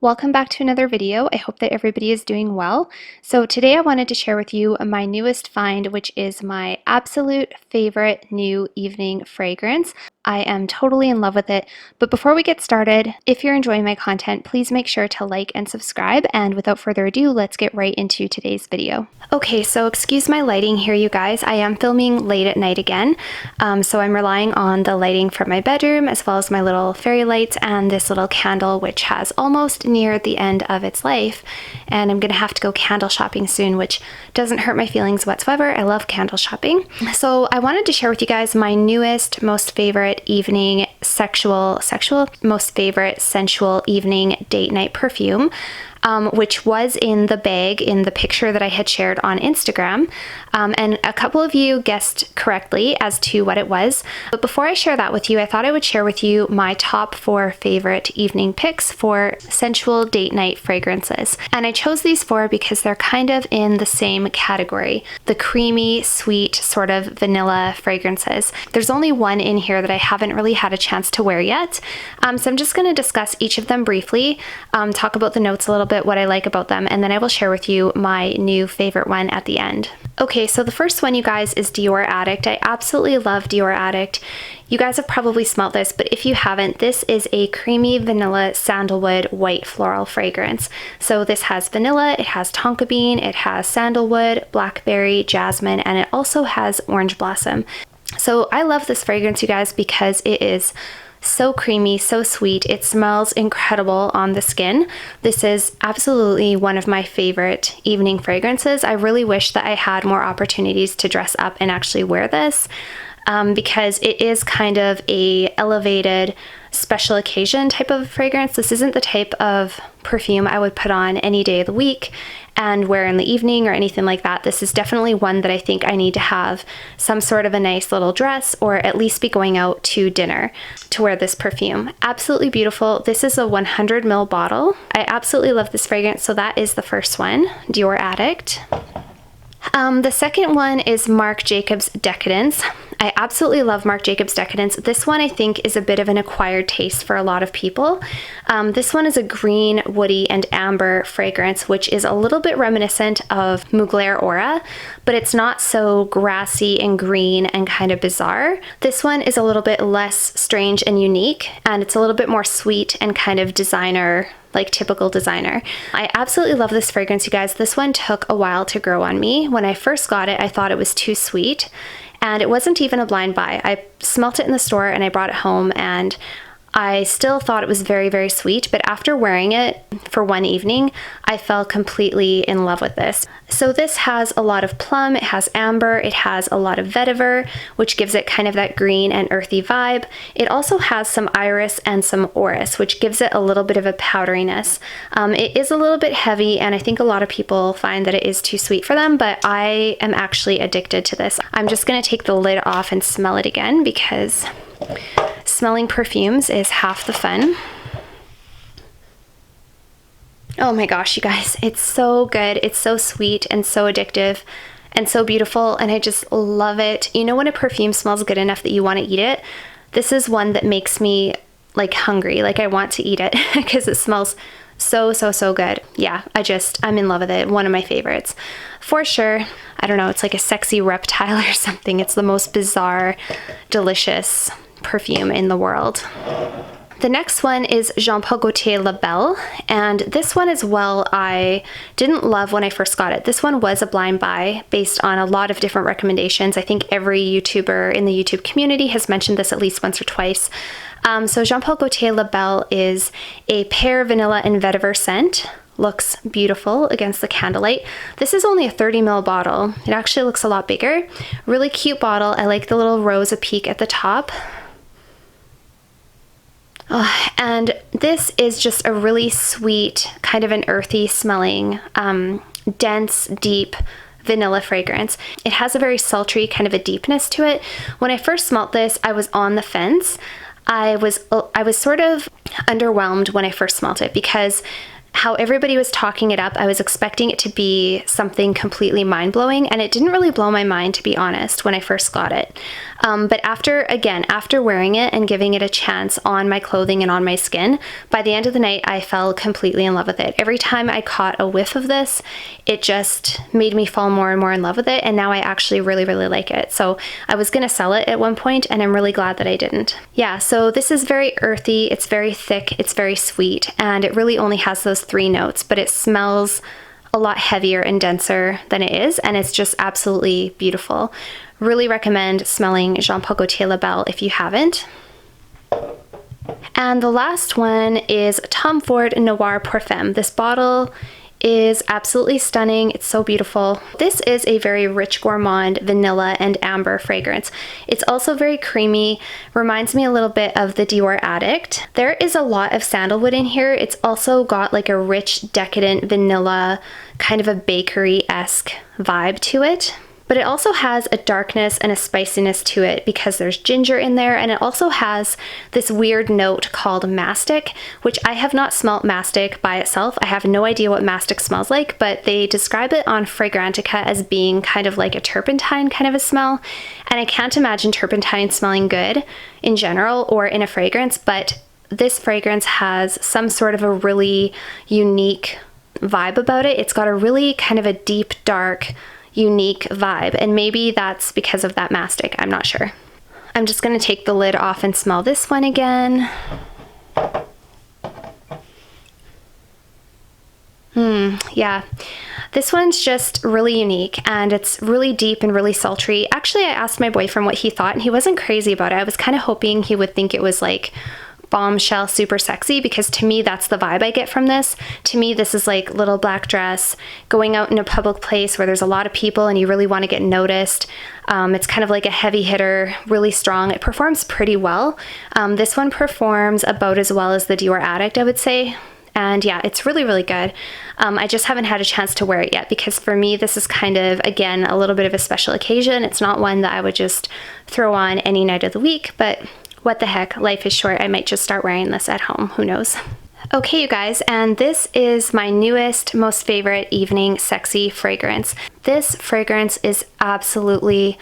Welcome back to another video. I hope that everybody is doing well. So today I wanted to share with you my newest find, which is my absolute favorite new evening fragrance. I am totally in love with it. But before we get started, if you're enjoying my content, please make sure to like and subscribe. And without further ado, let's get right into today's video. Okay, so excuse my lighting here, you guys. I am filming late at night again. So I'm relying on the lighting from my bedroom as well as my little fairy lights and this little candle, which has almost near the end of its life. And I'm gonna have to go candle shopping soon, which doesn't hurt my feelings whatsoever. I love candle shopping. So I wanted to share with you guys my newest, most favorite evening most favorite sensual evening date night perfume, which was in the bag in the picture that I had shared on Instagram. And a couple of you guessed correctly as to what it was. But before I share that with you, I thought I would share with you my top 4 favorite evening picks for sensual date night fragrances. And I chose these 4 because they're kind of in the same category, the creamy, sweet, sort of vanilla fragrances. There's only one in here that I haven't really had a chance to wear yet. So I'm just going to discuss each of them briefly, talk about the notes a little bit, what I like about them, and then I will share with you my new favorite one at the end. Okay, so the first one, you guys, is Dior Addict. I absolutely love Dior Addict. You guys have probably smelled this, but if you haven't, this is a creamy vanilla sandalwood white floral fragrance. So this has vanilla, it has tonka bean, it has sandalwood, blackberry, jasmine, and it also has orange blossom. So I love this fragrance, you guys, because it is so creamy, so sweet. It smells incredible on the skin. This is absolutely one of my favorite evening fragrances. I really wish that I had more opportunities to dress up and actually wear this, because it is kind of a elevated special occasion type of fragrance. This isn't the type of perfume I would put on any day of the week and wear in the evening or anything like that. This is definitely one that I think I need to have some sort of a nice little dress, or at least be going out to dinner to wear this perfume. Absolutely beautiful. This is a 100 ml bottle. I absolutely love this fragrance. So that is the first one, Dior Addict. The second one is Marc Jacobs Decadence. I absolutely love Marc Jacobs Decadence. This one I think is a bit of an acquired taste for a lot of people. This one is a green, woody, and amber fragrance, which is a little bit reminiscent of Mugler Aura, but it's not so grassy and green and kind of bizarre. This one is a little bit less strange and unique, and it's a little bit more sweet and kind of designer, like typical designer. I absolutely love this fragrance, you guys. This one took a while to grow on me. When I first got it, I thought it was too sweet, and it wasn't even a blind buy. I smelt it in the store and I brought it home, and I still thought it was very, very sweet, but after wearing it for one evening, I fell completely in love with this. So this has a lot of plum, it has amber, it has a lot of vetiver, which gives it kind of that green and earthy vibe. It also has some iris and some orris, which gives it a little bit of a powderiness. It is a little bit heavy, and I think a lot of people find that it is too sweet for them, but I am actually addicted to this. I'm just gonna take the lid off and smell it again, because smelling perfumes is half the fun. Oh my gosh, you guys, it's so good. It's so sweet and so addictive and so beautiful, and I just love it. You know when a perfume smells good enough that you want to eat it? This is one that makes me like hungry, like I want to eat it because it smells so, so, so good. Yeah, I'm in love with it. One of my favorites. For sure. I don't know, it's like a sexy reptile or something. It's the most bizarre, delicious perfume in the world. The next one is Jean Paul Gaultier Labelle, and this one as well I didn't love when I first got it. This one was a blind buy based on a lot of different recommendations. I think every YouTuber in the YouTube community has mentioned this at least once or twice. So Jean Paul Gaultier Labelle is a pear, vanilla, and vetiver scent. Looks beautiful against the candlelight. This is only a 30 ml bottle. It actually looks a lot bigger. Really cute bottle. I like the little rose a peak at the top. Oh, and this is just a really sweet, kind of an earthy smelling, dense, deep vanilla fragrance. It has a very sultry kind of a deepness to it. When I first smelt this, I was on the fence. I was sort of underwhelmed when I first smelt it, because how everybody was talking it up. I was expecting it to be something completely mind-blowing, and it didn't really blow my mind, to be honest, when I first got it. But after wearing it and giving it a chance on my clothing and on my skin, by the end of the night, I fell completely in love with it. Every time I caught a whiff of this, it just made me fall more and more in love with it, and now I actually really, really like it. So I was gonna sell it at one point, and I'm really glad that I didn't. Yeah, so this is very earthy, it's very thick, it's very sweet, and it really only has those 3 notes, but it smells a lot heavier and denser than it is, and it's just absolutely beautiful. Really recommend smelling Jean Paul Gaultier Labelle if you haven't. And the last one is Tom Ford Noir Parfum. This bottle is absolutely stunning. It's so beautiful. This is a very rich gourmand vanilla and amber fragrance. It's also very creamy, reminds me a little bit of the Dior Addict. There is a lot of sandalwood in here. It's also got like a rich, decadent vanilla, kind of a bakery-esque vibe to it. But it also has a darkness and a spiciness to it because there's ginger in there, and it also has this weird note called mastic, which I have not smelt mastic by itself. I have no idea what mastic smells like, but they describe it on Fragrantica as being kind of like a turpentine kind of a smell, and I can't imagine turpentine smelling good in general or in a fragrance, but this fragrance has some sort of a really unique vibe about it. It's got a really kind of a deep, dark, unique vibe, and maybe that's because of that mastic, I'm not sure. I'm just gonna take the lid off and smell this one again. Yeah, this one's just really unique, and it's really deep and really sultry. Actually, I asked my boyfriend what he thought, and he wasn't crazy about it. I was kind of hoping he would think it was like bombshell super sexy, because to me that's the vibe I get from this. To me, this is like little black dress, going out in a public place where there's a lot of people and you really want to get noticed. It's kind of like a heavy hitter, really strong. It performs pretty well. This one performs about as well as the Dior Addict, I would say. And yeah, it's really, really good. I just haven't had a chance to wear it yet, because for me, this is kind of, again, a little bit of a special occasion. It's not one that I would just throw on any night of the week, but what the heck, life is short. I might just start wearing this at home, who knows. Okay, you guys, and this is my newest, most favorite evening sexy fragrance. This fragrance is absolutely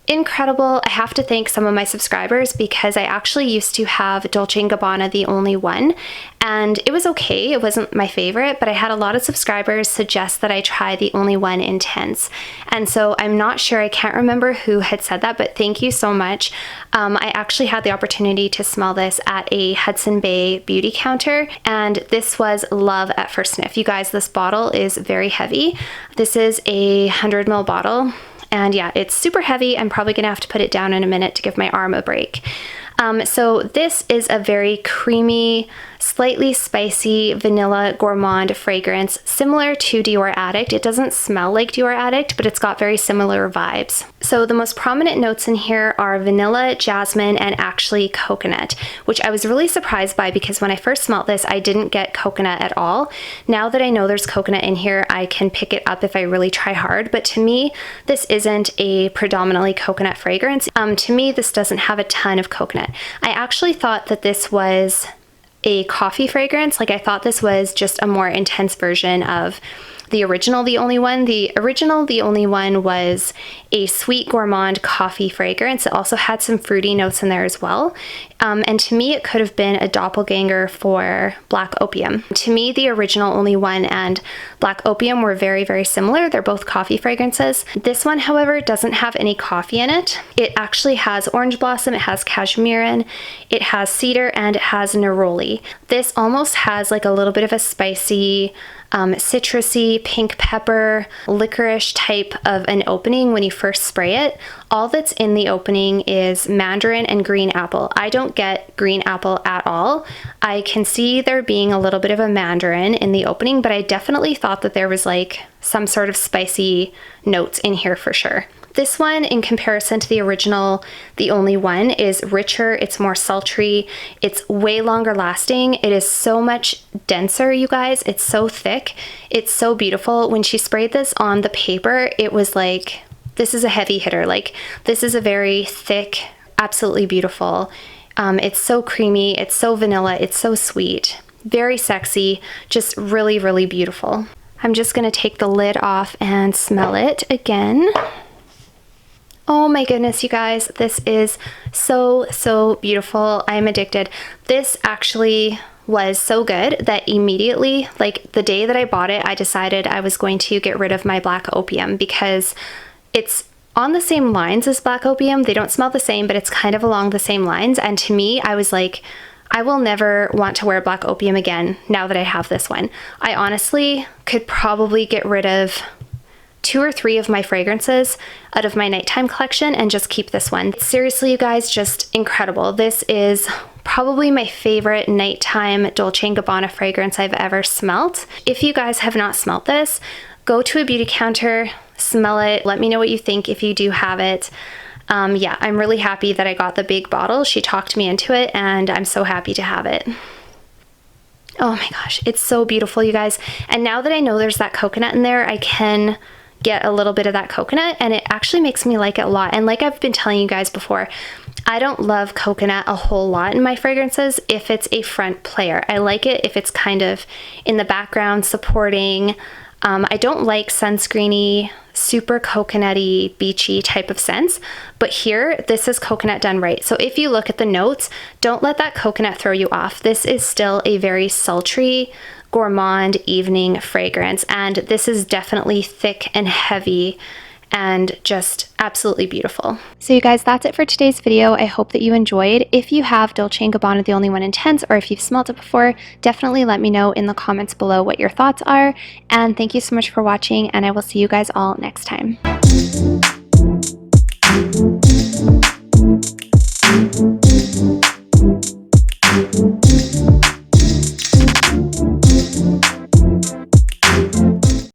incredible. I have to thank some of my subscribers, because I actually used to have Dolce & Gabbana The Only One, and it was okay. It wasn't my favorite, but I had a lot of subscribers suggest that I try The Only One Intense. And so I'm not sure, I can't remember who had said that, but thank you so much. I actually had the opportunity to smell this at a Hudson Bay beauty counter, and this was love at first sniff. You guys, this bottle is very heavy. This is a 100 ml bottle. And yeah, it's super heavy. I'm probably gonna have to put it down in a minute to give my arm a break. So this is a very creamy, slightly spicy vanilla gourmand fragrance, similar to Dior Addict. It doesn't smell like Dior Addict, but it's got very similar vibes. So the most prominent notes in here are vanilla, jasmine, and actually coconut, which I was really surprised by, because when I first smelled this, I didn't get coconut at all. Now that I know there's coconut in here, I can pick it up if I really try hard, but to me, this isn't a predominantly coconut fragrance. To me, this doesn't have a ton of coconut. I actually thought that this was a coffee fragrance. Like, I thought this was just a more intense version of the original The Only One. The original The Only One was a sweet gourmand coffee fragrance. It also had some fruity notes in there as well. And to me, it could have been a doppelganger for Black Opium. To me, the original Only One and Black Opium were very, very similar. They're both coffee fragrances. This one, however, doesn't have any coffee in it. It actually has orange blossom, it has cashmere, it has cedar, and it has neroli. This almost has like a little bit of a spicy, citrusy, pink pepper, licorice type of an opening when you first spray it. All that's in the opening is mandarin and green apple. I don't get green apple at all. I can see there being a little bit of a mandarin in the opening, but I definitely thought that there was like some sort of spicy notes in here for sure. This one, in comparison to the original, The Only One, is richer, it's more sultry, it's way longer lasting, it is so much denser, you guys, it's so thick, it's so beautiful. When she sprayed this on the paper, it was like, this is a heavy hitter, like, this is a very thick, absolutely beautiful. It's so creamy, it's so vanilla, it's so sweet. very sexy, just really, really beautiful. I'm just gonna take the lid off and smell it again. Oh my goodness, you guys, this is so, so beautiful. I am addicted. This actually was so good that immediately, like the day that I bought it, I decided I was going to get rid of my black opium because it's on the same lines as black opium. They don't smell the same, but it's kind of along the same lines. And to me, I was like, I will never want to wear black opium again now that I have this one. I honestly could probably get rid of 2 or 3 of my fragrances out of my nighttime collection and just keep this one. Seriously, you guys, just incredible. This is probably my favorite nighttime Dolce & Gabbana fragrance I've ever smelt. If you guys have not smelt this, go to a beauty counter, smell it, let me know what you think if you do have it. Yeah, I'm really happy that I got the big bottle. She talked me into it and I'm so happy to have it. Oh my gosh, it's so beautiful, you guys. And now that I know there's that coconut in there, I can get a little bit of that coconut and it actually makes me like it a lot. And like I've been telling you guys before, I don't love coconut a whole lot in my fragrances if it's a front player. I like it if it's kind of in the background supporting. I don't like sunscreeny, super coconutty, beachy type of scents, but here, this is coconut done right. So if you look at the notes, don't let that coconut throw you off. This is still a very sultry, gourmand evening fragrance, and this is definitely thick and heavy and just absolutely beautiful. So you guys, that's it for today's video. I hope that you enjoyed. If you have Dolce & Gabbana The Only One Intense, or if you've smelt it before, definitely let me know in the comments below what your thoughts are. And thank you so much for watching, and I will see you guys all next time.